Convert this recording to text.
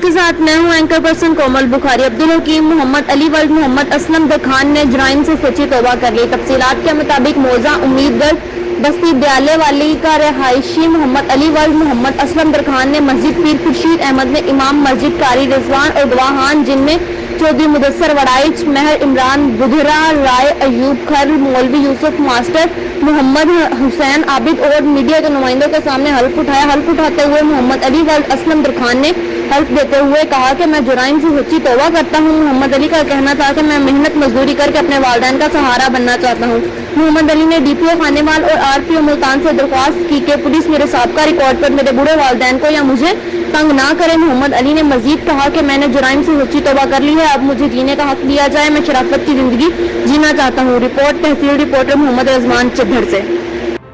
کے ساتھ میں ہوں اینکر پرسن کومل بخاری۔ عبدالحکیم محمد علی ولد محمد اسلم در خان نے جرائم سے سچی توبہ کر لی۔ تفصیلات کے مطابق موضع امیدگڑھ بستی دیالے والی کا رہائشی محمد علی ولد محمد اسلم در خان نے مسجد پیر خورشید احمد میں امام مسجد قاری رضوان اور گواہان جن میں چودھری مدثر وڑائچ، مہر عمران بدھرا، رائے ایوب کھر، مولوی یوسف ماسٹر، محمد حسین عابد اور میڈیا کے نمائندوں کے سامنے حلف اٹھایا۔ حلف اٹھاتے ہوئے محمد علی ولد اسلم در خان نے حلف دیتے ہوئے کہا کہ میں جرائم سے سچی توبہ کرتا ہوں۔ محمد علی کا کہنا تھا کہ میں محنت مزدوری کر کے اپنے والدین کا سہارا بننا چاہتا ہوں۔ محمد علی نے ڈی پی او خانیوال اور آر پی او ملتان سے درخواست کی کہ پولیس میرے سابقہ ریکارڈ پر میرے بوڑھے والدین کو یا مجھے تنگ نہ کرے۔ محمد علی نے مزید کہا کہ میں نے جرائم سے سچی توبہ کر لی ہے، اب مجھے جینے کا حق دیا جائے، میں شرافت کی زندگی جینا چاہتا ہوں۔ رپورٹ تحصیل رپورٹر محمد رضوان چدھر سے۔